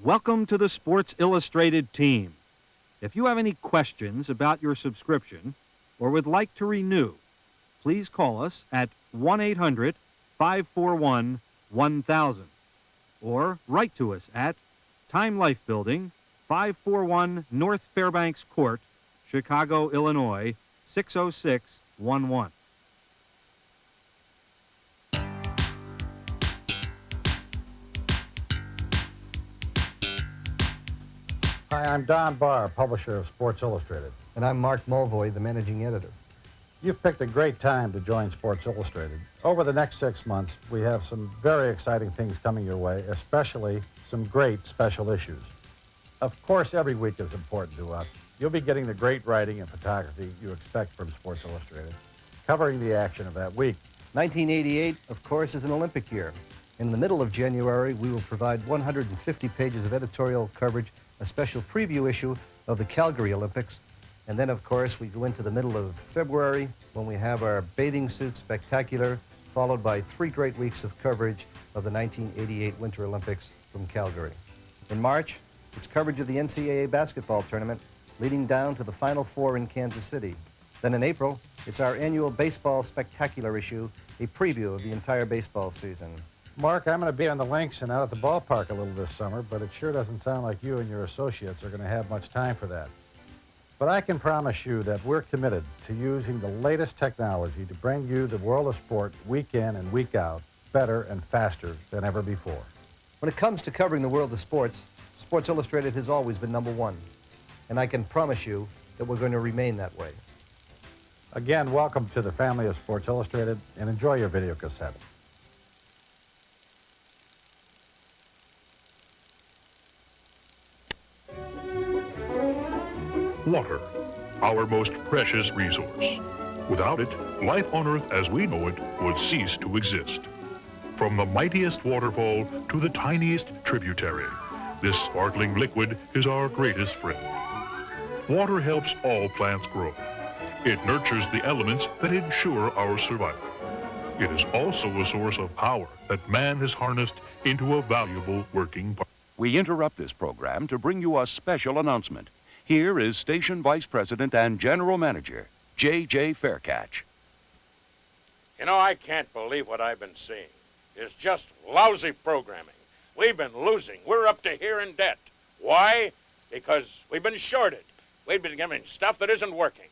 Welcome to the Sports Illustrated team. If you have any questions about your subscription or would like to renew, please call us at 1-800-541-1000 or write to us at Time Life Building, 541 North Fairbanks Court, Chicago, Illinois, 60611. Hi, I'm Don Barr, publisher of Sports Illustrated. And I'm Mark Mulvoy, the managing editor. You've picked a great time to join Sports Illustrated. Over the next 6 months, we have some very exciting things coming your way, especially some great special issues. Of course, every week is important to us. You'll be getting the great writing and photography you expect from Sports Illustrated, covering the action of that week. 1988, of course, is an Olympic year. In the middle of January, we will provide 150 pages of editorial coverage, a special preview issue of the Calgary Olympics. And then, of course, we go into the middle of February when we have our bathing suit spectacular, followed by 3 great weeks of coverage of the 1988 Winter Olympics from Calgary. In March, it's coverage of the NCAA basketball tournament, leading down to the Final Four in Kansas City. Then in April, it's our annual baseball spectacular issue, a preview of the entire baseball season. Mark, I'm going to be on the links and out at the ballpark a little this summer, but it sure doesn't sound like you and your associates are going to have much time for that. But I can promise you that we're committed to using the latest technology to bring you the world of sport week in and week out better and faster than ever before. When it comes to covering the world of sports, Sports Illustrated has always been #1. And I can promise you that we're going to remain that way. Again, welcome to the family of Sports Illustrated, and enjoy your video cassette. Water, our most precious resource. Without it, life on Earth as we know it would cease to exist. From the mightiest waterfall to the tiniest tributary, this sparkling liquid is our greatest friend. Water helps all plants grow. It nurtures the elements that ensure our survival. It is also a source of power that man has harnessed into a valuable working part. We interrupt this program to bring you a special announcement. Here is Station Vice President and General Manager, J.J. Faircatch. You know, I can't believe what I've been seeing. It's just lousy programming. We've been losing. We're up to here in debt. Why? Because we've been shorted. We've been given stuff that isn't working.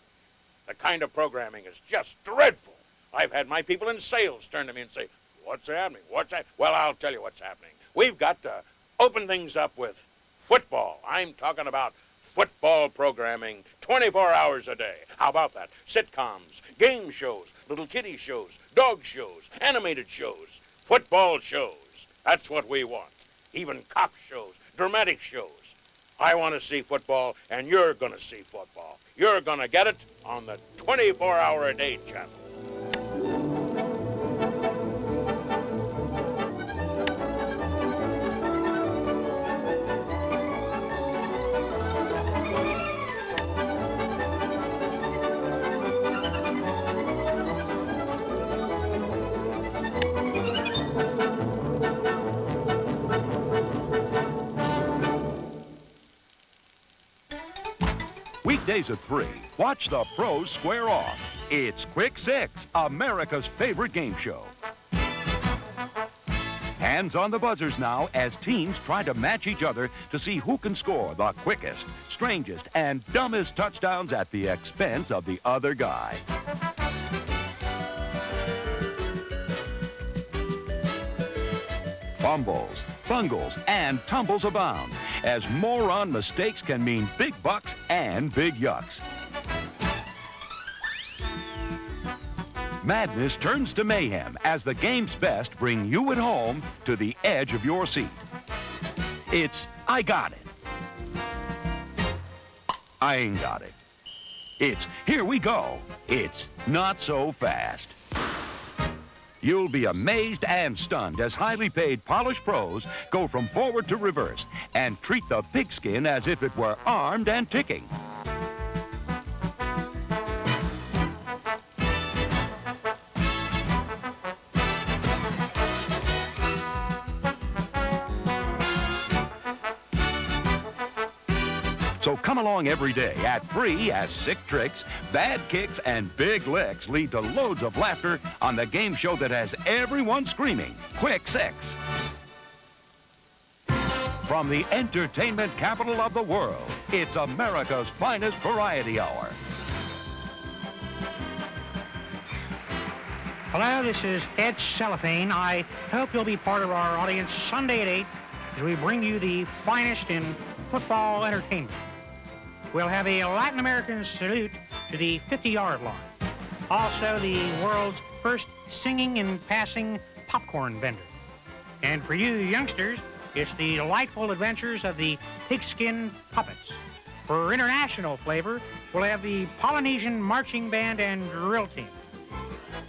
The kind of programming is just dreadful. I've had my people in sales turn to me and say, "What's happening? What's that?" Well, I'll tell you what's happening. We've got to open things up with football. I'm talking about football programming 24 hours a day. How about that? Sitcoms, game shows, little kiddie shows, dog shows, animated shows, football shows. That's what we want. Even cop shows, dramatic shows. I want to see football, and you're going to see football. You're going to get it on the 24-hour-a-day channel. Weekdays at 3, watch the pros square off. It's Quick Six, America's favorite game show. Hands on the buzzers now as teams try to match each other to see who can score the quickest, strangest, and dumbest touchdowns at the expense of the other guy. Fumbles, bungles, and tumbles abound, as moron mistakes can mean big bucks and big yucks. Madness turns to mayhem as the game's best bring you at home to the edge of your seat. It's I got it. I ain't got it. It's here we go. It's not so fast. You'll be amazed and stunned as highly paid, polished pros go from forward to reverse and treat the pigskin as if it were armed and ticking. So come along every day at free as sick tricks, bad kicks, and big licks lead to loads of laughter on the game show that has everyone screaming, Quick Six. From the entertainment capital of the world, it's America's finest variety hour. Hello, this is Ed Cellophane. I hope you'll be part of our audience Sunday at 8 as we bring you the finest in football entertainment. We'll have a Latin American salute to the 50-yard line. Also, the world's first singing and passing popcorn vendor. And for you youngsters, it's the delightful adventures of the pigskin puppets. For international flavor, we'll have the Polynesian marching band and drill team.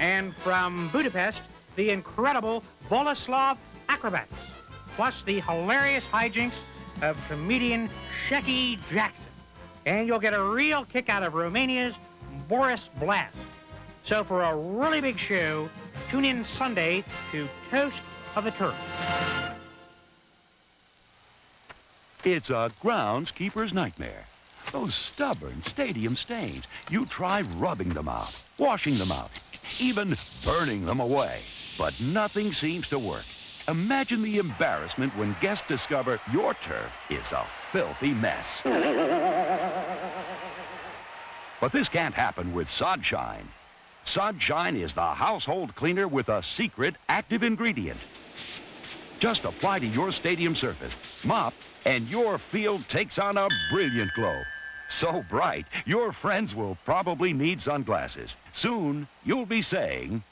And from Budapest, the incredible Boleslav acrobats, plus the hilarious hijinks of comedian Shecky Jackson. And you'll get a real kick out of Romania's Boris Blast. So for a really big show, tune in Sunday to Toast of the Turf. It's a groundskeeper's nightmare. Those stubborn stadium stains. You try rubbing them out, washing them out, even burning them away. But nothing seems to work. Imagine the embarrassment when guests discover your turf is a filthy mess. But this can't happen with Sodshine. Sodshine is the household cleaner with a secret active ingredient. Just apply to your stadium surface, mop, and your field takes on a brilliant glow. So bright, your friends will probably need sunglasses. Soon, you'll be saying,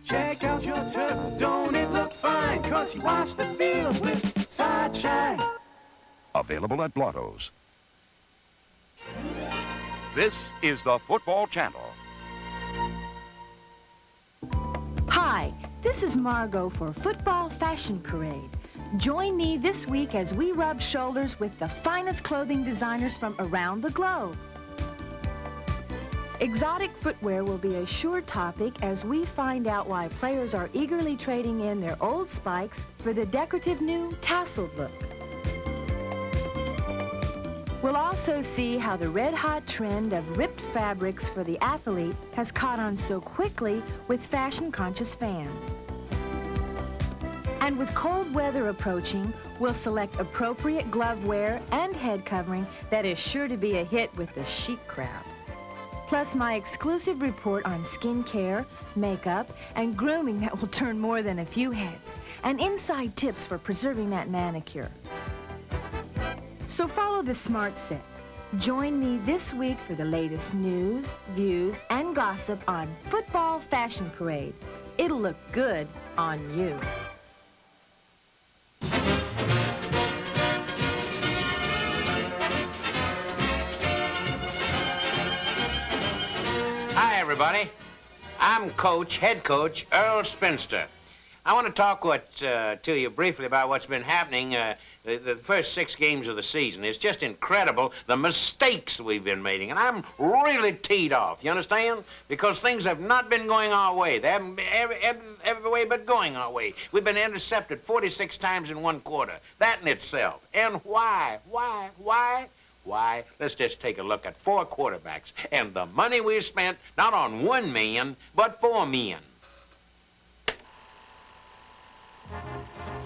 check out your turf, don't it look fine? 'Cause you wash the field with Sodshine. Available at Blotto's. This is the Football Channel. Hi, this is Margot for Football Fashion Parade. Join me this week as we rub shoulders with the finest clothing designers from around the globe. Exotic footwear will be a sure topic as we find out why players are eagerly trading in their old spikes for the decorative new tasseled look. We'll also see how the red-hot trend of ripped fabrics for the athlete has caught on so quickly with fashion-conscious fans. And with cold weather approaching, we'll select appropriate glove wear and head covering that is sure to be a hit with the chic crowd. Plus my exclusive report on skincare, makeup, and grooming that will turn more than a few heads, and inside tips for preserving that manicure. So follow the smart set. Join me this week for the latest news, views, and gossip on Football Fashion Parade. It'll look good on you. Hi, everybody. I'm head coach Earl Spinster. I want to talk to you briefly about what's been happening the first 6 games of the season. It's just incredible the mistakes we've been making, and I'm really teed off, you understand? Because things have not been going our way. They haven't been every way but going our way. We've been intercepted 46 times in 1 quarter. That in itself. And why? Why, let's just take a look at 4 quarterbacks and the money we've spent, not on 1 million, but 4 million.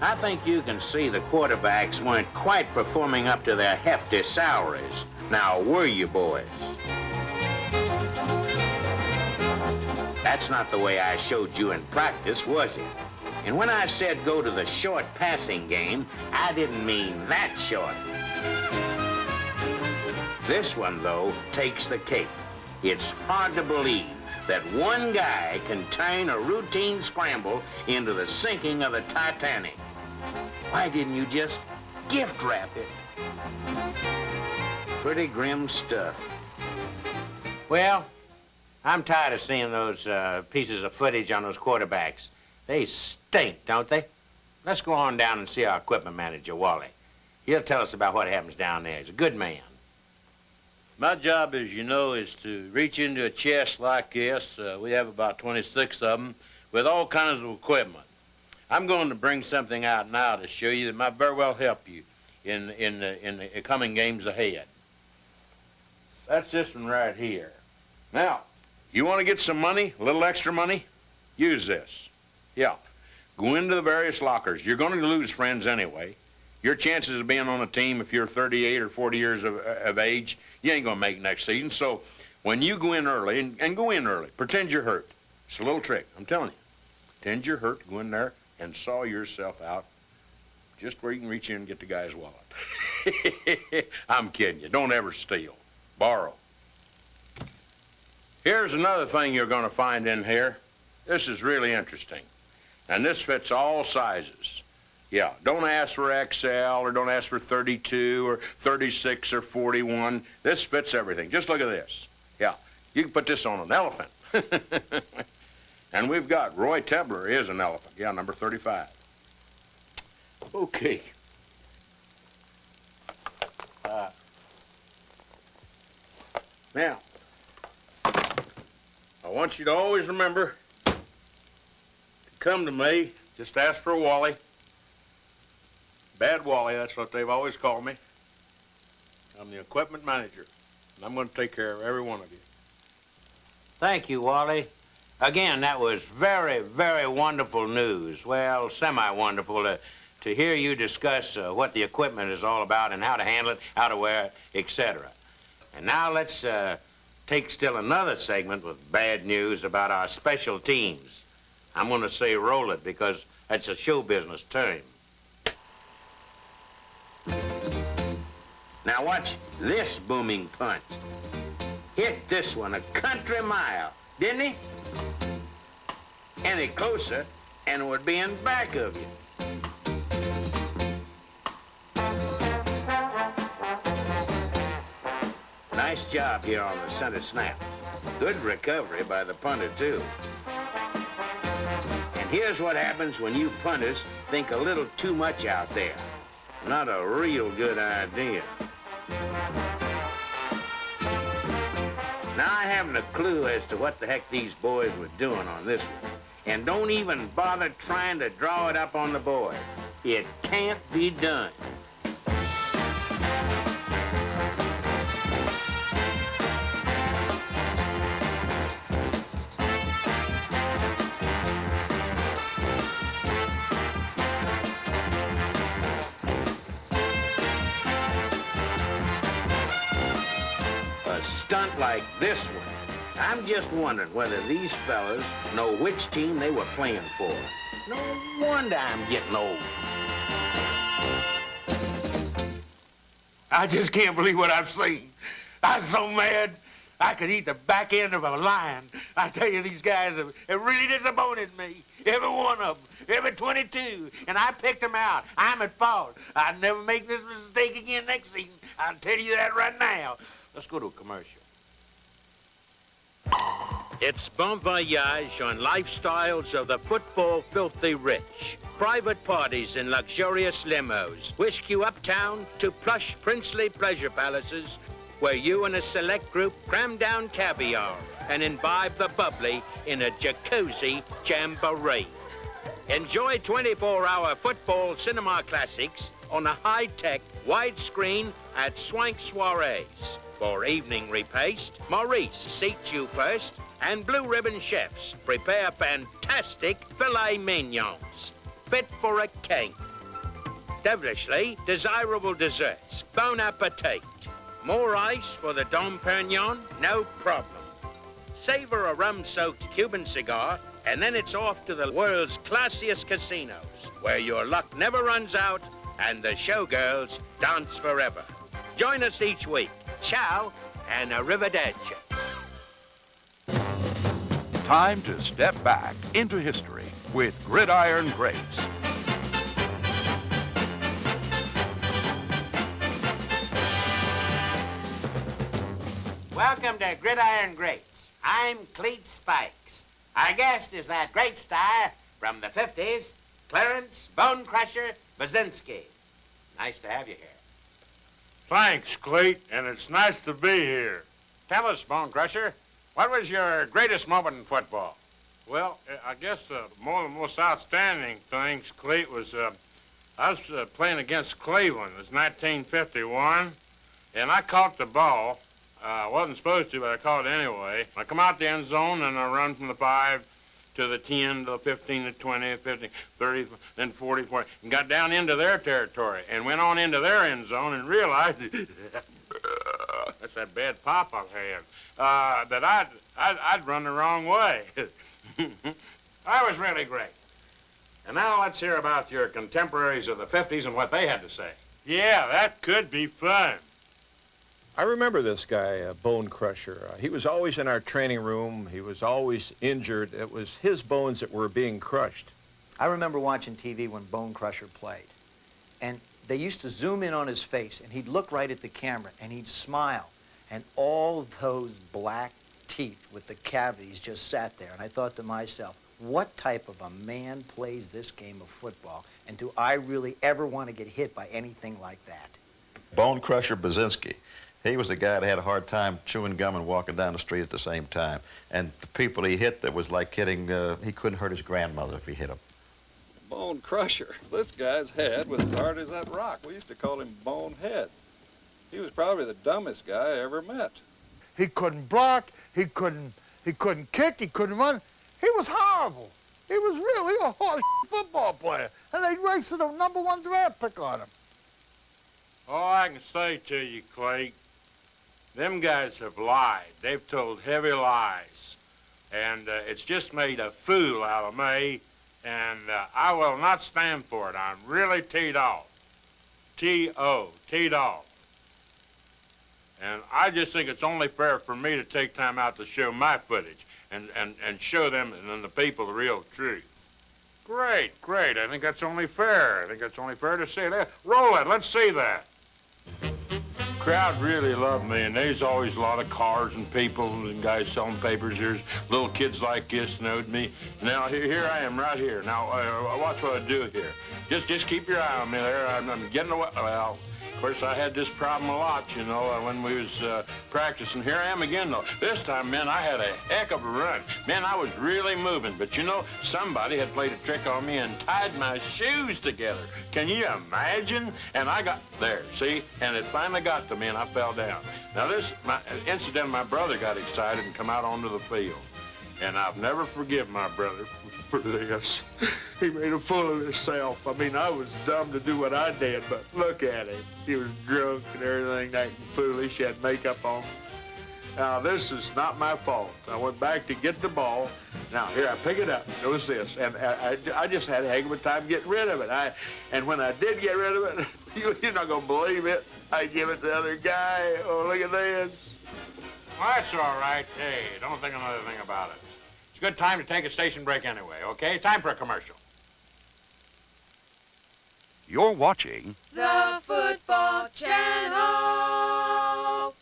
I think you can see the quarterbacks weren't quite performing up to their hefty salaries. Now, were you, boys? That's not the way I showed you in practice, was it? And when I said go to the short passing game, I didn't mean that short. This one, though, takes the cake. It's hard to believe that one guy can turn a routine scramble into the sinking of the Titanic. Why didn't you just gift wrap it? Pretty grim stuff. Well, I'm tired of seeing those pieces of footage on those quarterbacks. They stink, don't they? Let's go on down and see our equipment manager, Wally. He'll tell us about what happens down there. He's a good man. My job, as you know, is to reach into a chest like this. We have about 26 of them with all kinds of equipment. I'm going to bring something out now to show you that might very well help you. in the coming games ahead. That's this one right here. Now, you want to get some money, a little extra money? Use this. Yeah. Go into the various lockers. You're going to lose friends anyway. Your chances of being on a team, if you're 38 or 40 years of age, you ain't going to make next season. So when you go in early, and go in early, pretend you're hurt. It's a little trick, I'm telling you. Pretend you're hurt, go in there and saw yourself out just where you can reach in and get the guy's wallet. I'm kidding you. Don't ever steal. Borrow. Here's another thing you're going to find in here. This is really interesting. And this fits all sizes. Yeah, don't ask for XL or don't ask for 32 or 36 or 41. This fits everything. Just look at this. Yeah, you can put this on an elephant. And we've got Roy Tebler is an elephant. Yeah, number 35. Okay. Now, I want you to always remember to come to me, just ask for Wally. Bad Wally, that's what they've always called me. I'm the equipment manager, and I'm going to take care of every one of you. Thank you, Wally. Again, that was very, very wonderful news. Well, semi-wonderful to hear you discuss what the equipment is all about and how to handle it, how to wear it, etc. And now let's take still another segment with bad news about our special teams. I'm going to say roll it because that's a show business term. Now watch this booming punt. Hit this one a country mile, didn't he? Any closer, and it would be in back of you. Nice job here on the center snap. Good recovery by the punter, too. And here's what happens when you punters think a little too much out there. Not a real good idea. Now, I haven't a clue as to what the heck these boys were doing on this one. And don't even bother trying to draw it up on the board. It can't be done. A stunt like this one. I'm just wondering whether these fellas know which team they were playing for. No wonder I'm getting old. I just can't believe what I've seen. I'm so mad, I could eat the back end of a lion. I tell you, these guys have really disappointed me. Every one of them, every 22, and I picked them out. I'm at fault. I'll never make this mistake again next season. I'll tell you that right now. Let's go to a commercial. It's Bon Voyage on lifestyles of the football filthy rich. Private parties in luxurious limos whisk you uptown to plush princely pleasure palaces where you and a select group cram down caviar and imbibe the bubbly in a jacuzzi jamboree. Enjoy 24-hour football cinema classics on a high-tech widescreen at Swank Soirees. For evening repaste, Maurice seats you first, and Blue Ribbon chefs prepare fantastic filet mignons, fit for a king. Devilishly desirable desserts, bon appetit. More ice for the Dom Perignon? No problem. Savor a rum-soaked Cuban cigar, and then it's off to the world's classiest casinos, where your luck never runs out and the showgirls dance forever. Join us each week. Ciao and arrivederci. Time to step back into history with Gridiron Greats. Welcome to Gridiron Greats. I'm Cleet Spikes. Our guest is that great star from the 50s, Clarence Bone Crusher Basinski. Nice to have you here. Thanks, Cleet, and it's nice to be here. Tell us, Bone Crusher, what was your greatest moment in football? Well, I guess one of the most outstanding things, Cleet, was I was playing against Cleveland. It was 1951, and I caught the ball. I wasn't supposed to, but I caught it anyway. I come out the end zone, and I run from the 5 to the 10, to the 15, to 20, 15, 30, then 40, 40, and got down into their territory and went on into their end zone and realized that's that bad pop I've had, that I'd run the wrong way. That was really great. And now let's hear about your contemporaries of the 50s and what they had to say. Yeah, that could be fun. I remember this guy, Bone Crusher. He was always in our training room. He was always injured. It was his bones that were being crushed. I remember watching TV when Bone Crusher played. And they used to zoom in on his face, and he'd look right at the camera, and he'd smile. And all those black teeth with the cavities just sat there. And I thought to myself, what type of a man plays this game of football? And do I really ever want to get hit by anything like that? Bone Crusher Baczynski. He was the guy that had a hard time chewing gum and walking down the street at the same time. And the people he hit, that was like hitting, he couldn't hurt his grandmother if he hit him. Bone Crusher. This guy's head was as hard as that rock. We used to call him Bonehead. He was probably the dumbest guy I ever met. He couldn't block, he couldn't kick, he couldn't run. He was horrible. He was really a horse football player. And they wasted a #1 draft pick on him. All I can say to you, Clay, them guys have lied. They've told heavy lies. And it's just made a fool out of me. And I will not stand for it. I'm really teed off. T-O, teed off. And I just think it's only fair for me to take time out to show my footage and show them and the people the real truth. Great, great. I think that's only fair. I think that's only fair to say that. Roll it. Let's see that. Crowd really loved me, and there's always a lot of cars and people and guys selling papers. There's little kids like this knowed me. Now, here I am right here. Now, watch what I do here. Just keep your eye on me there. I'm getting away. Well, of course, I had this problem a lot, you know, when we was practicing. Here I am again, though. This time, man, I had a heck of a run. Man, I was really moving. But, you know, somebody had played a trick on me and tied my shoes together. Can you imagine? And I got there, see? And it finally got to me, and I fell down. Now, incidentally, my brother got excited and come out onto the field. And I've never forgiven my brother for this. He made a fool of himself. I mean, I was dumb to do what I did, but look at him. He was drunk and everything, acting foolish. He had makeup on. Now, this is not my fault. I went back to get the ball. Now, here, I pick it up. Notice this. And I just had a heck of a time getting rid of it. And when I did get rid of it, you're not going to believe it, I give it to the other guy. Oh, look at this. Well, that's all right. Hey, don't think another thing about it. It's a good time to take a station break anyway, okay? Time for a commercial. You're watching The Football Channel.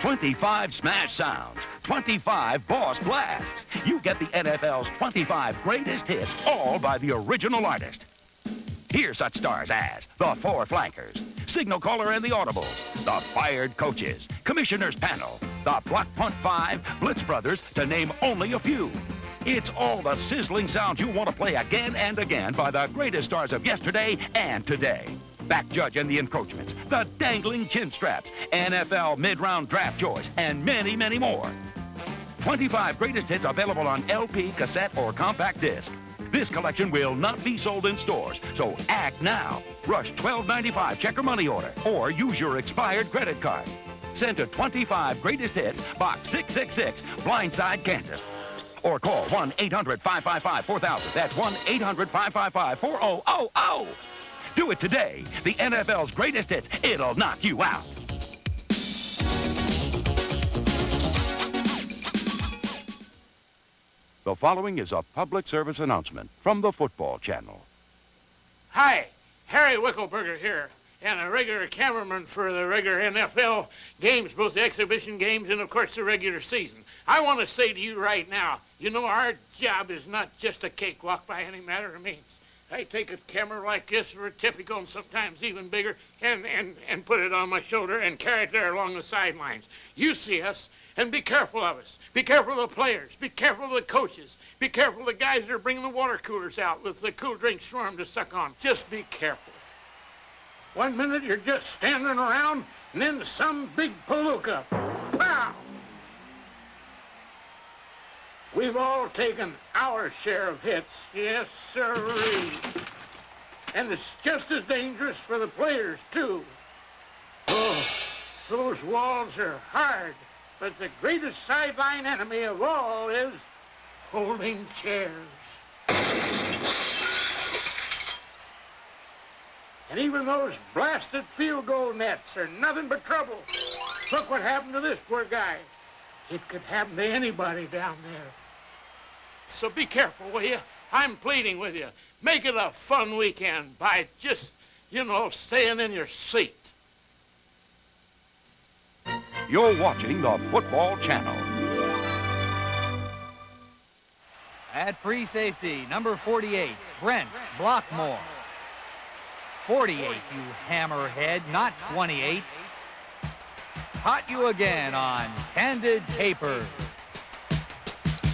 25 smash sounds, 25 boss blasts. You get the NFL's 25 greatest hits, all by the original artist. Hear such stars as the Four Flankers, Signal Caller and the Audibles, the Fired Coaches, Commissioner's Panel, the Block Punt 5, Blitz Brothers, to name only a few. It's all the sizzling sounds you want to play again and again by the greatest stars of yesterday and today. Back Judge and the Encroachments, the Dangling Chin Straps, NFL Mid-Round Draft Choice, and many, many more. 25 greatest hits available on LP, cassette, or compact disc. This collection will not be sold in stores, so act now. Rush $12.95 check or money order, or use your expired credit card. Send to 25 Greatest Hits, Box 666, Blindside, Kansas. Or call 1-800-555-4000. That's 1-800-555-4000. Do it today. The NFL's greatest hits. It'll knock you out. The following is a public service announcement from the Football Channel. Hi, Harry Wickelberger here, and a regular cameraman for the regular NFL games, both the exhibition games and, of course, the regular season. I want to say to you right now, you know, our job is not just a cakewalk by any matter of means. I take a camera like this, or a typical, and sometimes even bigger, and put it on my shoulder and carry it there along the sidelines. You see us, And be careful of us. Be careful of the players. Be careful of the coaches. Be careful of the guys that are bringing the water coolers out with the cool drinks for them to suck on. Just be careful. One minute you're just standing around, and then some big palooka. Pow! We've all taken our share of hits. Yes, sirree. And it's just as dangerous for the players, too. Oh, those walls are hard. But the greatest sideline enemy of all is folding chairs. And even those blasted field goal nets are nothing but trouble. Look what happened to this poor guy. It could happen to anybody down there. So be careful, will you? I'm pleading with you. Make it a fun weekend by just, staying in your seat. You're watching the Football Channel. At free safety, number 48, Brent Blockmore. 48, you hammerhead, not 28. Caught you again on Candid Capers.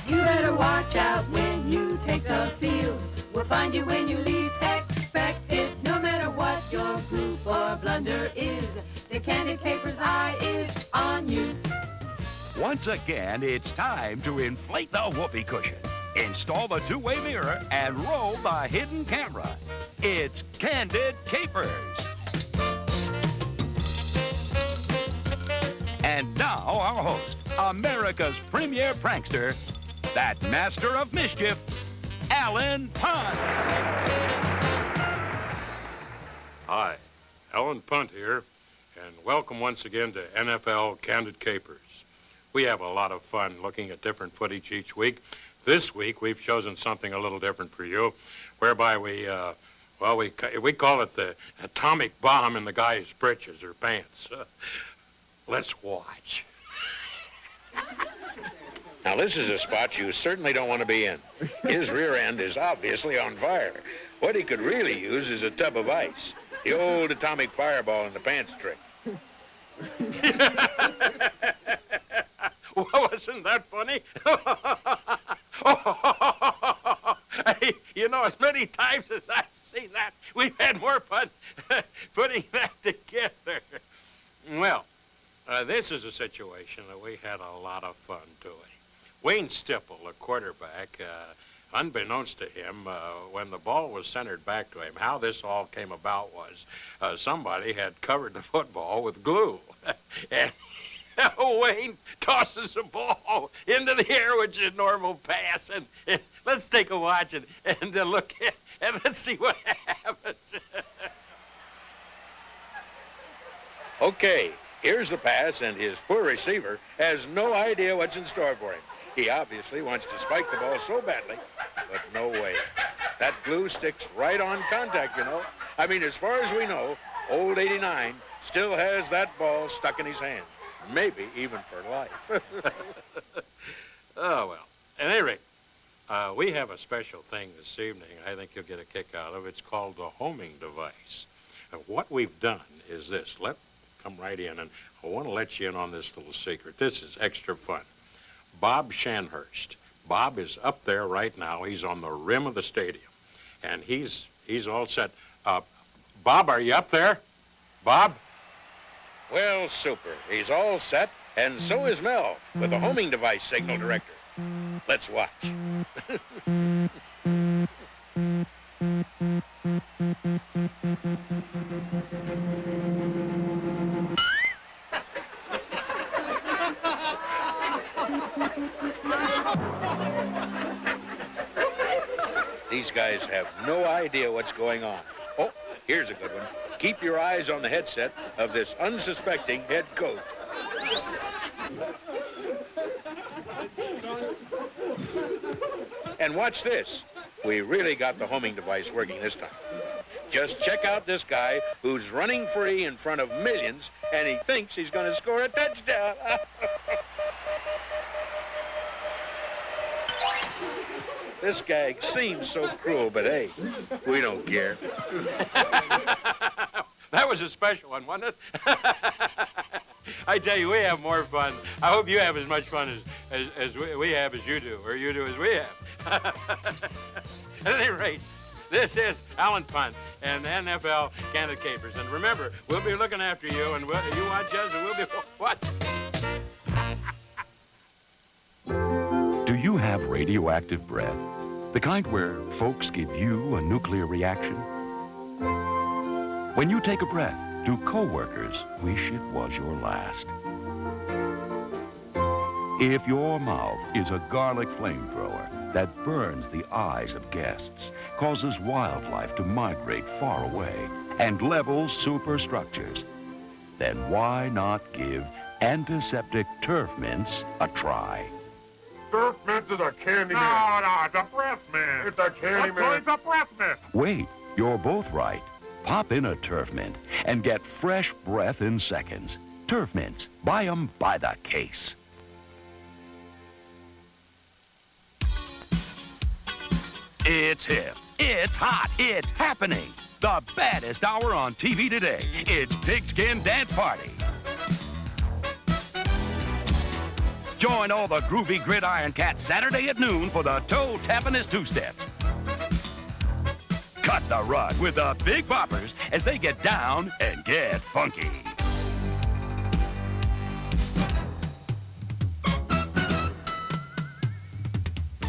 You better watch out when you take the field. We'll find you when you least expect it. No matter what your goof or blunder is, the Candid Capers eye is on you. Once again, it's time to inflate the whoopee cushion, install the two-way mirror, and roll the hidden camera. It's Candid Capers. And now our host, America's premier prankster, that master of mischief, Alan Punt. Hi, Alan Punt here, and welcome once again to NFL Candid Capers. We have a lot of fun looking at different footage each week. This week, we've chosen something a little different for you, whereby we call it the atomic bomb in the guy's britches or pants. Let's watch. Now, this is a spot you certainly don't want to be in. His rear end is obviously on fire. What he could really use is a tub of ice. The old atomic fireball in the pants trick. Well, wasn't that funny? Hey, as many times as I've seen that, we've had more fun putting that together. Well, this is a situation that we had a lot of fun doing. Wayne Stipple, a quarterback, unbeknownst to him, when the ball was centered back to him, how this all came about was somebody had covered the football with glue. And Wayne tosses the ball into the air, which is a normal pass. And let's take a watch and look at, and let's see what happens. Okay, here's the pass, and his poor receiver has no idea what's in store for him. He obviously wants to spike the ball so badly, but no way. That glue sticks right on contact, I mean, as far as we know, old 89 still has that ball stuck in his hand. Maybe even for life. Oh, well. At any rate, we have a special thing this evening I think you'll get a kick out of. It's called the homing device. What we've done is this. Come right in, and I want to let you in on this little secret. This is extra fun. Bob Shanhurst. Bob is up there right now. He's on the rim of the stadium, and he's all set. Bob, are you up there? Bob? Well, super. He's all set, and so is Mel with the homing device signal director. Let's watch. These guys have no idea what's going on. Oh, here's a good one. Keep your eyes on the headset of this unsuspecting head coach. And watch this. We really got the homing device working this time. Just check out this guy who's running free in front of millions, and he thinks he's going to score a touchdown. This gag seems so cruel, but hey, we don't care. That was a special one, wasn't it? I tell you, we have more fun. I hope you have as much fun as we have as you do, or you do as we have. At any rate, this is Alan Punt and NFL Candid Capers. And remember, we'll be looking after you, and you watch us, and we'll be watching. Do you have radioactive breath? The kind where folks give you a nuclear reaction? When you take a breath, do coworkers wish it was your last? If your mouth is a garlic flamethrower that burns the eyes of guests, causes wildlife to migrate far away, and levels superstructures, then why not give antiseptic turf mints a try? Turf mints is a candy man. No, it's a breath mint. It's a candy man. It's a breath mint. Wait, you're both right. Pop in a turf mint and get fresh breath in seconds. Turf mints, buy them by the case. It's hip, it's hot, it's happening. The baddest hour on TV today. It's Pigskin Dance Party. Join all the groovy gridiron cats Saturday at noon for the toe-tappingest two-steps. Cut the rug with the Big Boppers as they get down and get funky.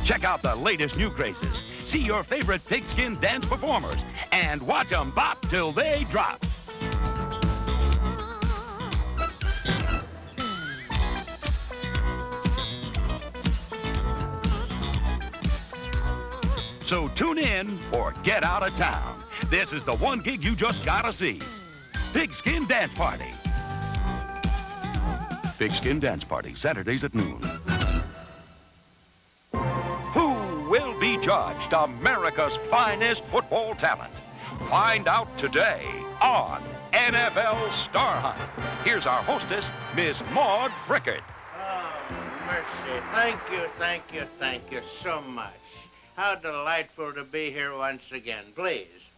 Check out the latest new crazes. See your favorite pigskin dance performers and watch them bop till they drop. So tune in or get out of town. This is the one gig you just gotta see. Pigskin Dance Party. Pigskin Dance Party, Saturdays at noon. Who will be judged America's finest football talent? Find out today on NFL Star Hunt. Here's our hostess, Miss Maud Frickert. Oh, mercy. Thank you so much. How delightful to be here once again, please.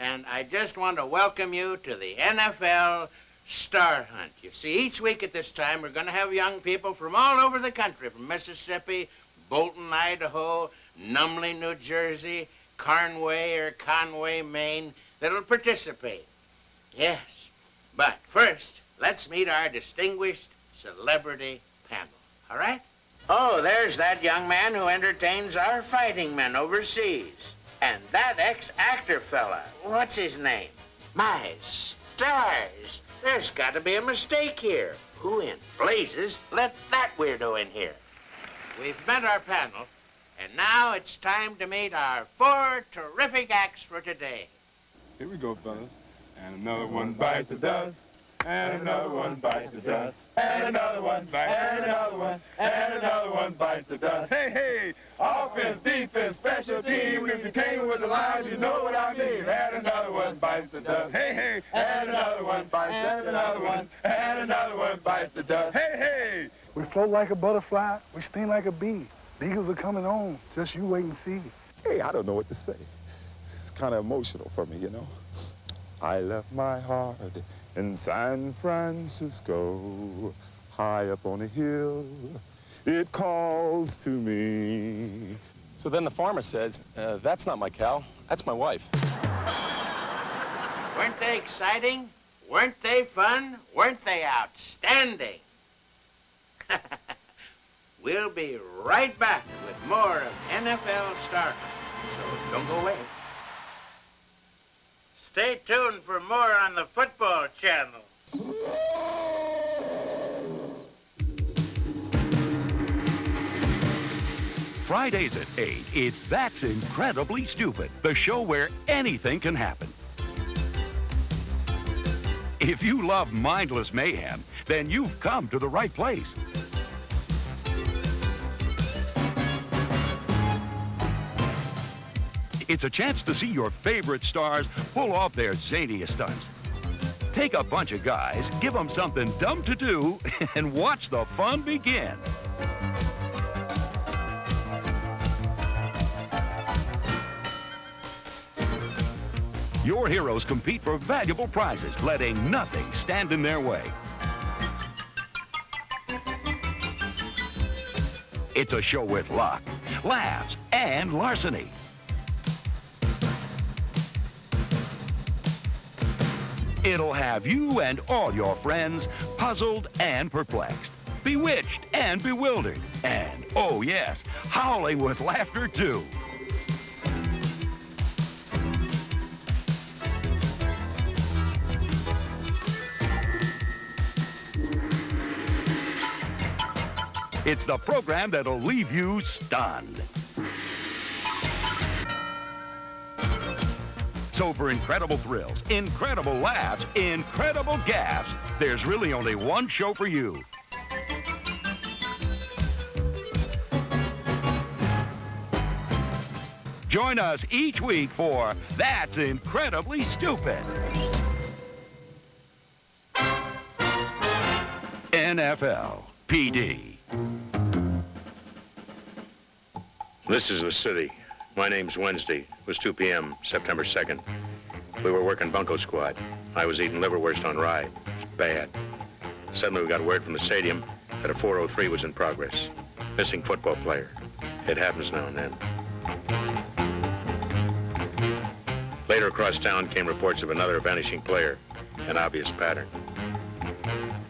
And I just want to welcome you to the NFL Star Hunt. You see, each week at this time, we're going to have young people from all over the country, from Mississippi, Bolton, Idaho, Numley, New Jersey, Conway, Maine, that'll participate. Yes. But first, let's meet our distinguished celebrity panel. All right? Oh, there's that young man who entertains our fighting men overseas. And that ex-actor fella, what's his name? My stars, there's got to be a mistake here. Who in blazes let that weirdo in here? We've met our panel, and now it's time to meet our 4 terrific acts for today. Here we go, fellas. And another one bites the dust. And another one bites the dust. And another one bites, and another one, and another one bites the dust. Hey, hey, offense, defense, special team. If you tangle with the lines, you know what I mean. And another one bites the dust. Hey, hey, and another one bites, and another one, and another one bites the dust. Hey, hey. We float like a butterfly, we sting like a bee. The Eagles are coming on, just you wait and see. Hey, I don't know what to say. It's kind of emotional for me, you know. I left my heart in San Francisco, high up on a hill, it calls to me. So then the farmer says, that's not my cow, that's my wife. Weren't they exciting? Weren't they fun? Weren't they outstanding? We'll be right back with more of NFL Star Hunt, so don't go away. Stay tuned for more on the Football Channel. Fridays at 8, it's That's Incredibly Stupid, the show where anything can happen. If you love mindless mayhem, then you've come to the right place. It's a chance to see your favorite stars pull off their zaniest stunts. Take a bunch of guys, give them something dumb to do, and watch the fun begin. Your heroes compete for valuable prizes, letting nothing stand in their way. It's a show with luck, laughs, and larceny. It'll have you and all your friends puzzled and perplexed, bewitched and bewildered, and, oh yes, howling with laughter too. It's the program that'll leave you stunned. So for incredible thrills, incredible laughs, incredible gaffes, there's really only one show for you. Join us each week for That's Incredibly Stupid. NFL PD. This is the city. My name's Wednesday. It was 2 p.m., September 2nd. We were working bunco squad. I was eating liverwurst on rye. It was bad. Suddenly we got word from the stadium that a 403 was in progress. Missing football player. It happens now and then. Later across town came reports of another vanishing player. An obvious pattern.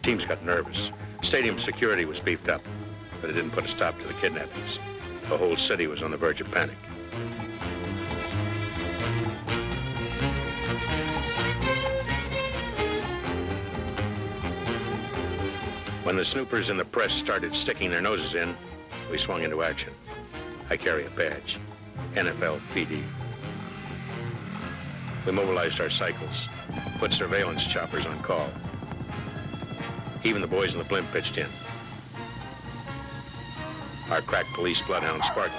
Teams got nervous. Stadium security was beefed up, but it didn't put a stop to the kidnappings. The whole city was on the verge of panic. When the snoopers in the press started sticking their noses in, we swung into action. I carry a badge, NFL PD. We mobilized our cycles, put surveillance choppers on call. Even the boys in the blimp pitched in. Our crack police bloodhound Sparky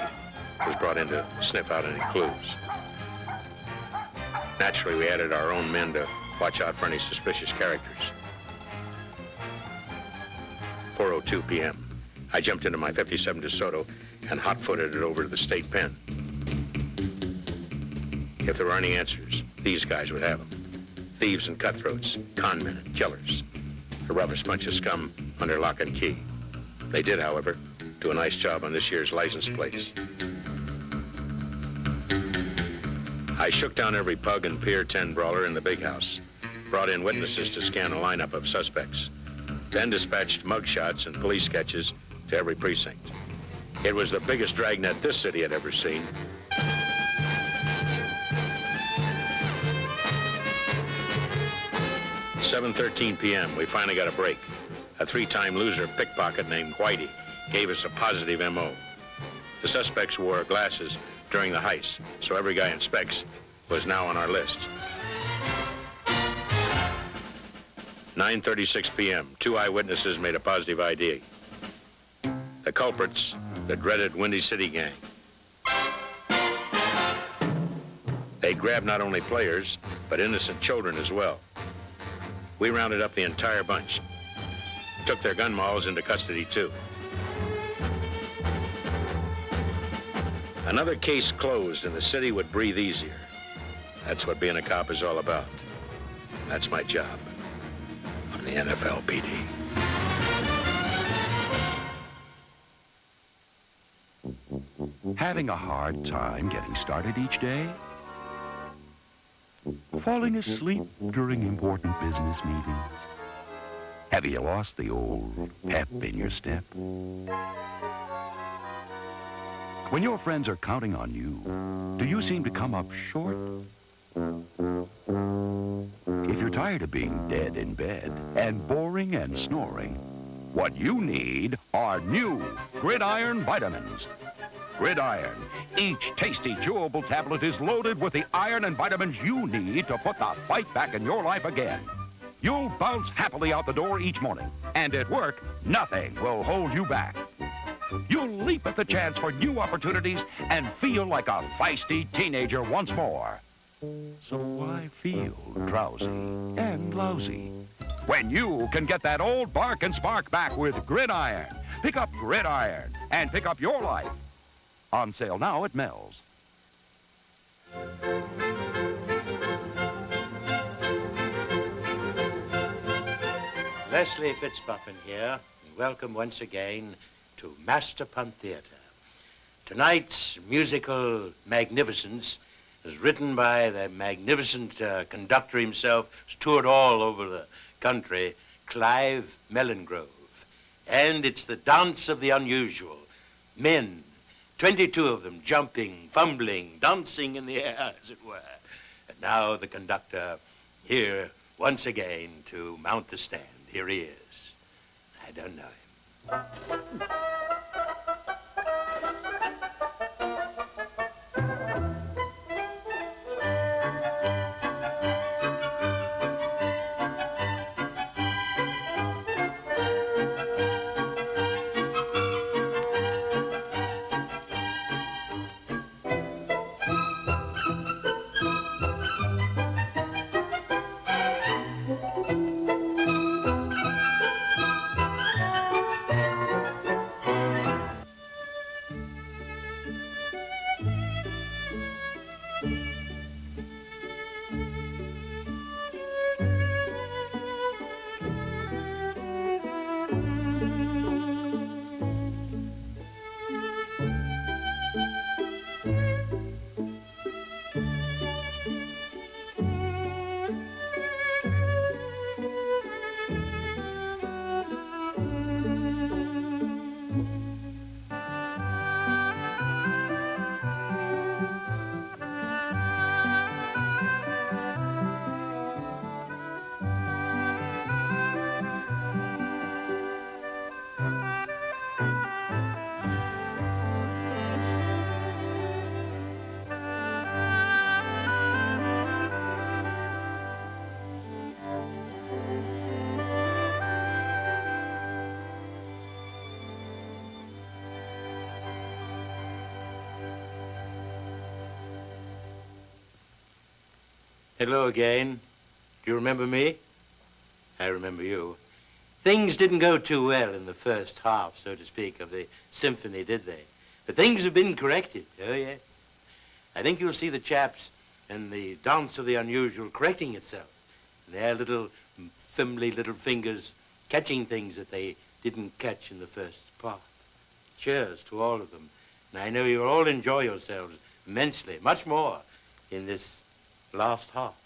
was brought in to sniff out any clues. Naturally, we added our own men to watch out for any suspicious characters. 4:02 p.m. I jumped into my 57 DeSoto and hot-footed it over to the state pen. If there were any answers, these guys would have them. Thieves and cutthroats, con men and killers. The roughest bunch of scum under lock and key. They did, however, do a nice job on this year's license plates. I shook down every pug and Pier 10 brawler in the big house, brought in witnesses to scan a lineup of suspects, then dispatched mugshots and police sketches to every precinct. It was the biggest dragnet this city had ever seen. At 7:13 p.m., we finally got a break. A 3-time loser pickpocket named Whitey gave us a positive M.O. The suspects wore glasses during the heist, so every guy in specs was now on our list. 9:36 p.m., 2 eyewitnesses made a positive ID. The culprits, the dreaded Windy City Gang. They grabbed not only players, but innocent children as well. We rounded up the entire bunch. Took their gun mauls into custody, too. Another case closed and the city would breathe easier. That's what being a cop is all about. That's my job on the NFL PD. Having a hard time getting started each day? Falling asleep during important business meetings? Have you lost the old pep in your step? When your friends are counting on you, do you seem to come up short? If you're tired of being dead in bed and boring and snoring, what you need are new Gridiron vitamins. Gridiron. Each tasty, chewable tablet is loaded with the iron and vitamins you need to put the fight back in your life again. You'll bounce happily out the door each morning, and at work, nothing will hold you back. You'll leap at the chance for new opportunities and feel like a feisty teenager once more. So why feel drowsy and lousy when you can get that old bark and spark back with Gridiron? Pick up Gridiron and pick up your life. On sale now at Mel's. Leslie Fitzbuffin here, and welcome once again to Masterpun Theater. Tonight's musical magnificence is written by the magnificent conductor himself, who's toured all over the country, Clive Mellengrove. And it's the dance of the unusual. Men, 22 of them, jumping, fumbling, dancing in the air, as it were. And now the conductor here once again to mount the stand. Here he is. I don't know him. Hello again. Do you remember me? I remember you. Things didn't go too well in the first half, so to speak, of the symphony, did they? But things have been corrected. Oh, yes. I think you'll see the chaps and the dance of the unusual correcting itself. Their little fimbly little fingers catching things that they didn't catch in the first part. Cheers to all of them. And I know you'll all enjoy yourselves immensely, much more in this last half.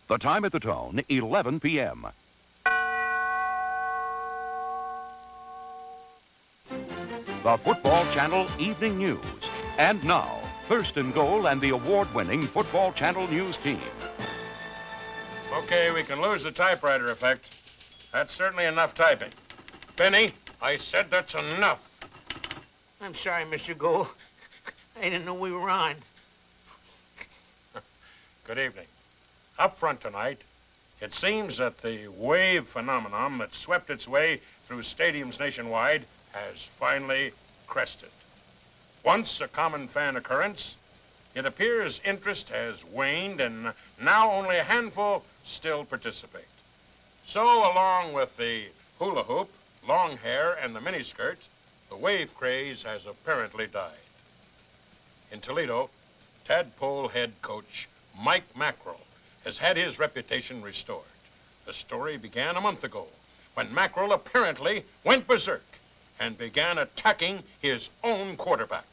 The time at the Tone, 11 p.m. The Football Channel Evening News. And now, First and Goal and the award-winning Football Channel News team. Okay, we can lose the typewriter effect. That's certainly enough typing. Benny, I said that's enough. I'm sorry, Mr. Gould. I didn't know we were on. Good evening. Up front tonight, It seems that the wave phenomenon that swept its way through stadiums nationwide has finally crested. Once a common fan occurrence, it appears interest has waned and now only a handful still participate. So, along with the hula hoop, long hair, and the miniskirt, the wave craze has apparently died. In Toledo, Tadpole head coach Mike Mackerel has had his reputation restored. The story began a month ago when Mackerel apparently went berserk and began attacking his own quarterback.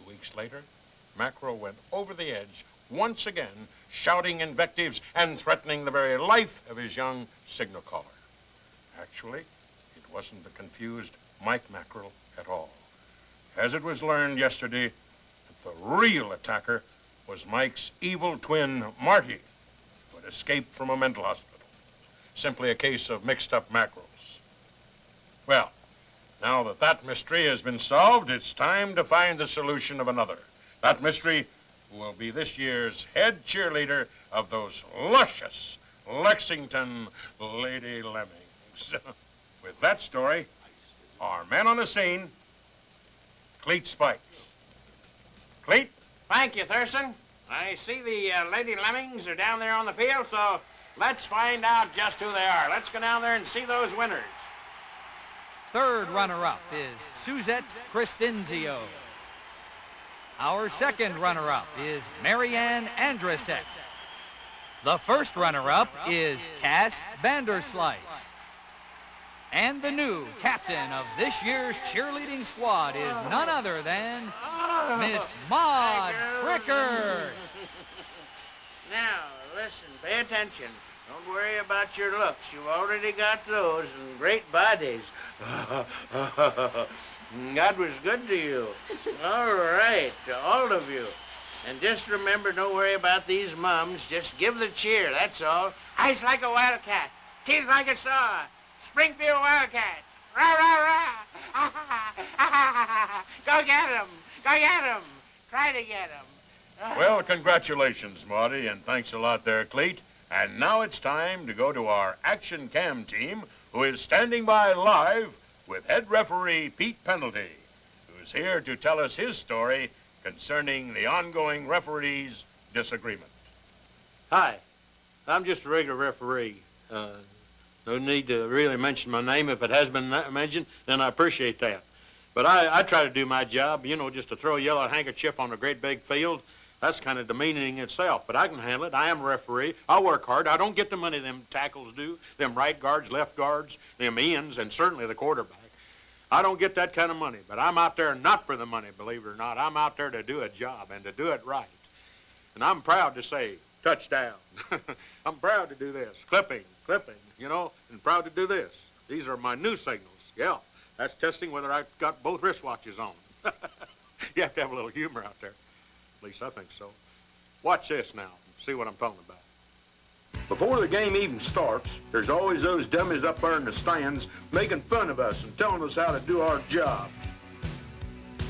2 weeks later, Mackerel went over the edge once again, shouting invectives and threatening the very life of his young signal caller. Actually, it wasn't the confused Mike Mackerel at all. As it was learned yesterday, that the real attacker was Mike's evil twin, Marty, who had escaped from a mental hospital. Simply a case of mixed-up mackerels. Well, now that that mystery has been solved, it's time to find the solution of another. That mystery will be this year's head cheerleader of those luscious Lexington Lady Lemmings. With that story, our man on the scene, Cleet Spikes. Cleet? Thank you, Thurston. I see the Lady Lemmings are down there on the field, so let's find out just who they are. Let's go down there and see those winners. Third runner-up is Suzette Cristinzio. Our second runner-up is Marianne Andrasek. The first runner-up is Cass Vanderslice. And the new captain of this year's cheerleading squad is none other than Miss Maud Fricker. Now, listen, pay attention. Don't worry about your looks. You've already got those and great bodies. God was good to you. All right, to all of you. And just remember, don't worry about these mums. Just give the cheer, that's all. Eyes like a wildcat, teeth like a saw. Springfield Wildcat. Rah, rah, rah. Go get him. Go get him. Try to get him. Well, congratulations, Marty, and thanks a lot there, Cleet. And now it's time to go to our Action Cam team, who is standing by live with head referee Pete Penalty, who's here to tell us his story concerning the ongoing referees' disagreement. Hi, I'm just a regular referee. No need to really mention my name. If it has been mentioned, then I appreciate that. But I try to do my job, you know, just to throw a yellow handkerchief on a great big field. That's kind of demeaning itself, but I can handle it. I am a referee. I work hard. I don't get the money them tackles do, them right guards, left guards, them ends, and certainly the quarterback. I don't get that kind of money, but I'm out there not for the money, believe it or not. I'm out there to do a job and to do it right. And I'm proud to say, touchdown. I'm proud to do this. Clipping, you know, and proud to do this. These are my new signals. Yeah, that's testing whether I've got both wristwatches on. You have to have a little humor out there. At least I think so. Watch this now. See what I'm talking about. Before the game even starts, there's always those dummies up there in the stands making fun of us and telling us how to do our jobs.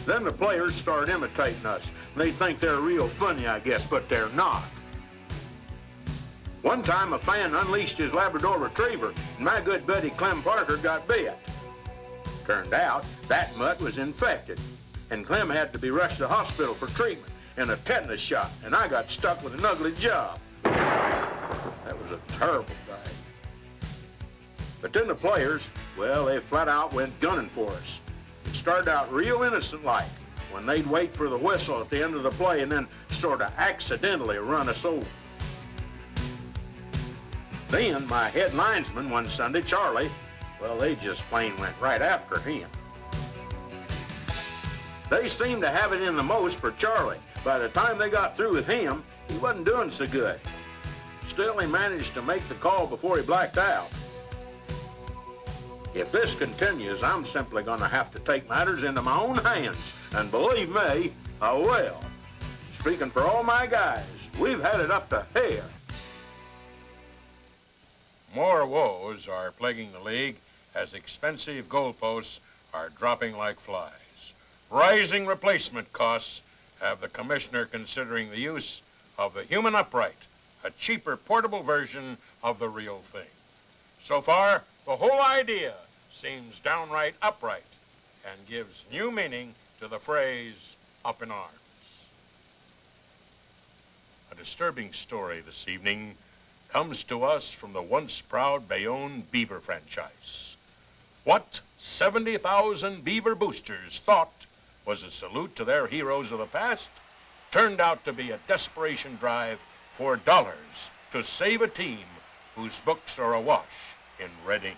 Then the players start imitating us, and they think they're real funny, I guess, but they're not. One time, a fan unleashed his Labrador Retriever, and my good buddy Clem Parker got bit. Turned out, that mutt was infected, and Clem had to be rushed to the hospital for treatment and a tetanus shot, and I got stuck with an ugly job. That was a terrible day. But then the players, well, they flat out went gunning for us. It started out real innocent-like, when they'd wait for the whistle at the end of the play and then sort of accidentally run us over. Then my head linesman one Sunday, Charlie, well, they just plain went right after him. They seemed to have it in the most for Charlie. By the time they got through with him, he wasn't doing so good. Still, he managed to make the call before he blacked out. If this continues, I'm simply going to have to take matters into my own hands. And believe me, I will. Speaking for all my guys, we've had it up to here. More woes are plaguing the league as expensive goalposts are dropping like flies. Rising replacement costs have the commissioner considering the use of the human upright a cheaper portable version of the real thing. So far, the whole idea seems downright upright and gives new meaning to the phrase, up in arms. A disturbing story this evening comes to us from the once proud Bayonne Beaver franchise. What 70,000 Beaver boosters thought was a salute to their heroes of the past turned out to be a desperation drive for dollars to save a team whose books are awash in red ink.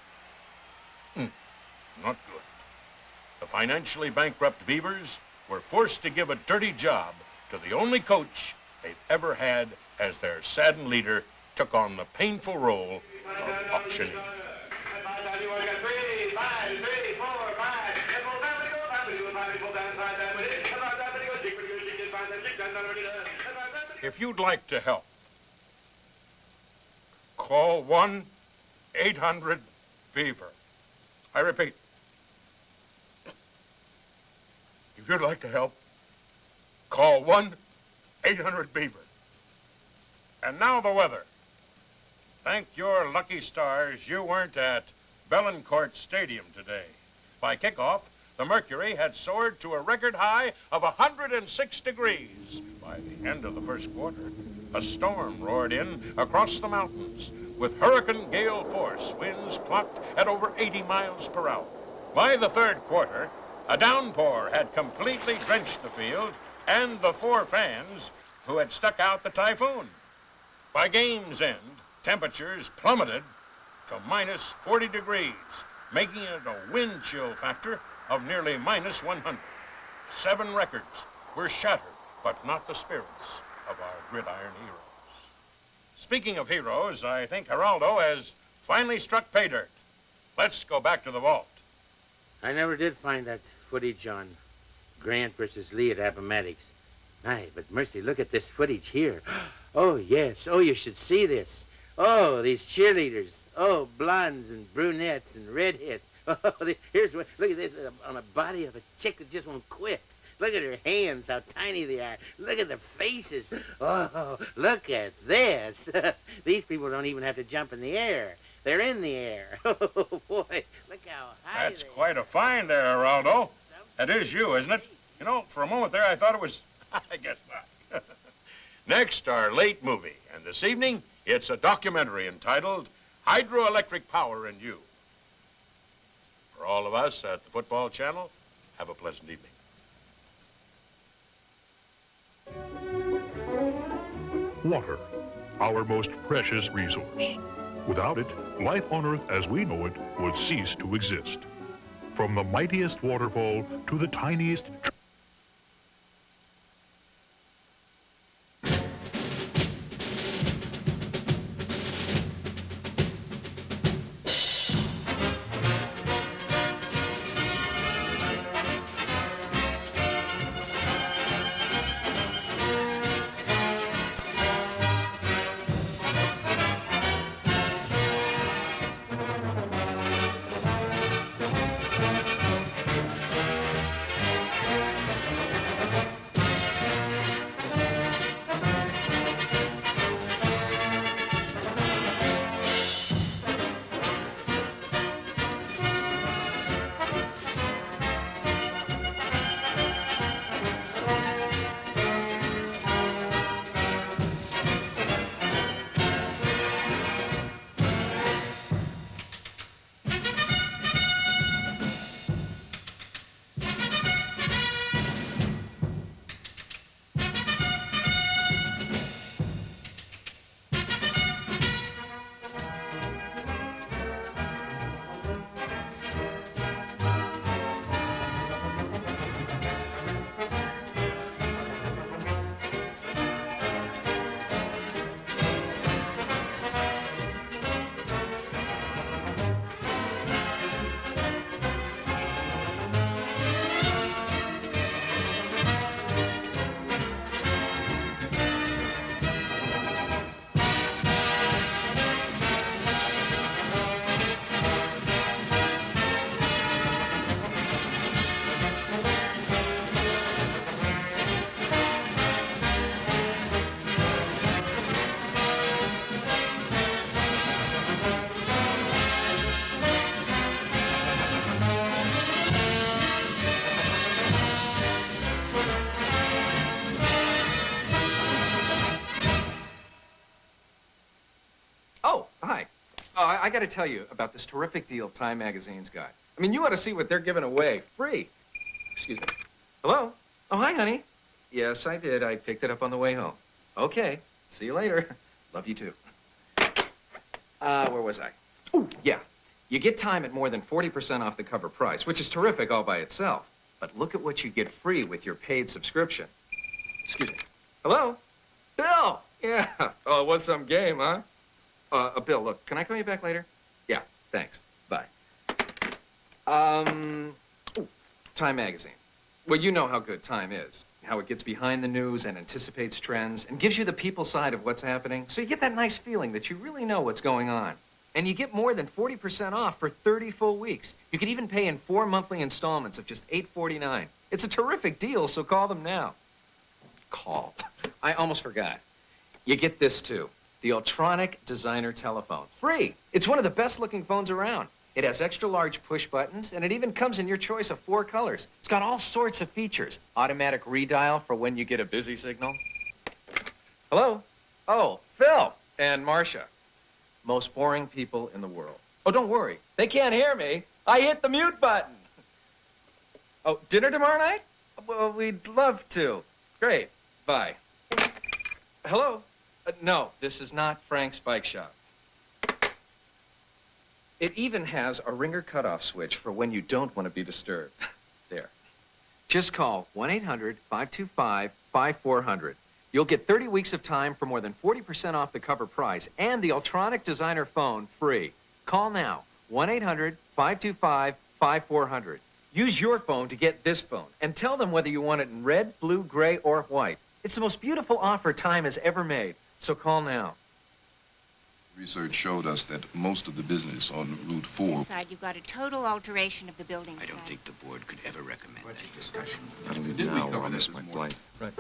Not good. The financially bankrupt Beavers were forced to give a dirty job to the only coach they've ever had as their saddened leader took on the painful role of auctioneer. If you'd like to help, call 1-800-BEAVER. I repeat, if you'd like to help, call 1-800-BEAVER. And now the weather. Thank your lucky stars you weren't at Bellencourt Stadium today. By kickoff, the mercury had soared to a record high of 106 degrees. By the end of the first quarter, a storm roared in across the mountains with hurricane gale force winds clocked at over 80 miles per hour. By the third quarter, a downpour had completely drenched the field and the 4 fans who had stuck out the typhoon. By game's end, temperatures plummeted to minus 40 degrees, making it a wind chill factor of nearly minus 100. 7 records were shattered, but not the spirits of our gridiron heroes. Speaking of heroes, I think Geraldo has finally struck pay dirt. Let's go back to the vault. I never did find that footage on Grant versus Lee at Appomattox. Aye, but mercy, look at this footage here. Oh, yes. Oh, you should see this. Oh, these cheerleaders. Oh, blondes and brunettes and redheads. Oh, here's what, look at this on the body of a chick that just won't quit. Look at her hands, how tiny they are. Look at the faces. Oh, look at this. These people don't even have to jump in the air. They're in the air. Oh, boy, look how high That's quite a find there, Geraldo. That is you, isn't it? You know, for a moment there, I thought it was... I guess not. Next, our late movie. And this evening, it's a documentary entitled Hydroelectric Power and You. For all of us at the Football Channel, have a pleasant evening. Water, our most precious resource. Without it, life on Earth as we know it would cease to exist. From the mightiest waterfall to the tiniest... I got to tell you about this terrific deal Time Magazine's got. I mean, you ought to see what they're giving away. Free. Excuse me. Hello? Oh, hi, honey. Yes, I did. I picked it up on the way home. Okay. See you later. Love you, too. Where was I? Oh, yeah. You get Time at more than 40% off the cover price, which is terrific all by itself. But look at what you get free with your paid subscription. Excuse me. Hello? Bill! Yeah. Oh, what's some game, huh? Bill, look, can I call you back later? Yeah, thanks. Bye. Time Magazine. Well, you know how good Time is. How it gets behind the news and anticipates trends and gives you the people side of what's happening. So you get that nice feeling that you really know what's going on. And you get more than 40% off for 30 full weeks. You can even pay in 4 monthly installments of just $8.49. It's a terrific deal, so call them now. Call. I almost forgot. You get this, too. The Ultronic Designer Telephone. Free. It's one of the best-looking phones around. It has extra-large push buttons, and it even comes in your choice of 4 colors. It's got all sorts of features. Automatic redial for when you get a busy signal. Hello? Oh, Phil and Marcia. Most boring people in the world. Oh, don't worry. They can't hear me. I hit the mute button. Oh, dinner tomorrow night? Well, we'd love to. Great. Bye. Hello? No, this is not Frank's Bike Shop. It even has a ringer cutoff switch for when you don't want to be disturbed. There. Just call 1-800-525-5400. You'll get 30 weeks of Time for more than 40% off the cover price and the Ultronic Designer phone free. Call now, 1-800-525-5400. Use your phone to get this phone and tell them whether you want it in red, blue, gray, or white. It's the most beautiful offer Time has ever made, so call now. Research showed us that most of the business on Route 4... Inside, you've got a total alteration of the building I don't site. think the board could ever recommend that discussion. Did we cover this my flight? Right.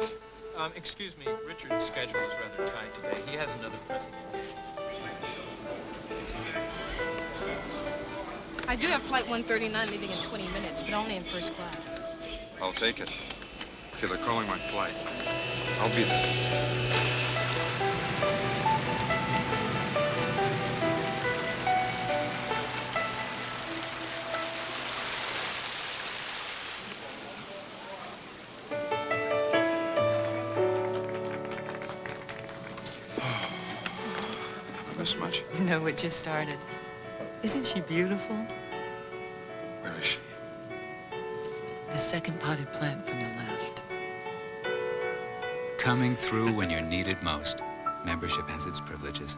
Excuse me, Richard's schedule is rather tight today. He has another pressing engagement. I do have flight 139 leaving in 20 minutes, but only in first class. I'll take it. Okay, they're calling my flight. I'll be there. Much? No, it just started. Isn't she beautiful? Where is she? The second potted plant from the left. Coming through when you're needed most. Membership has its privileges.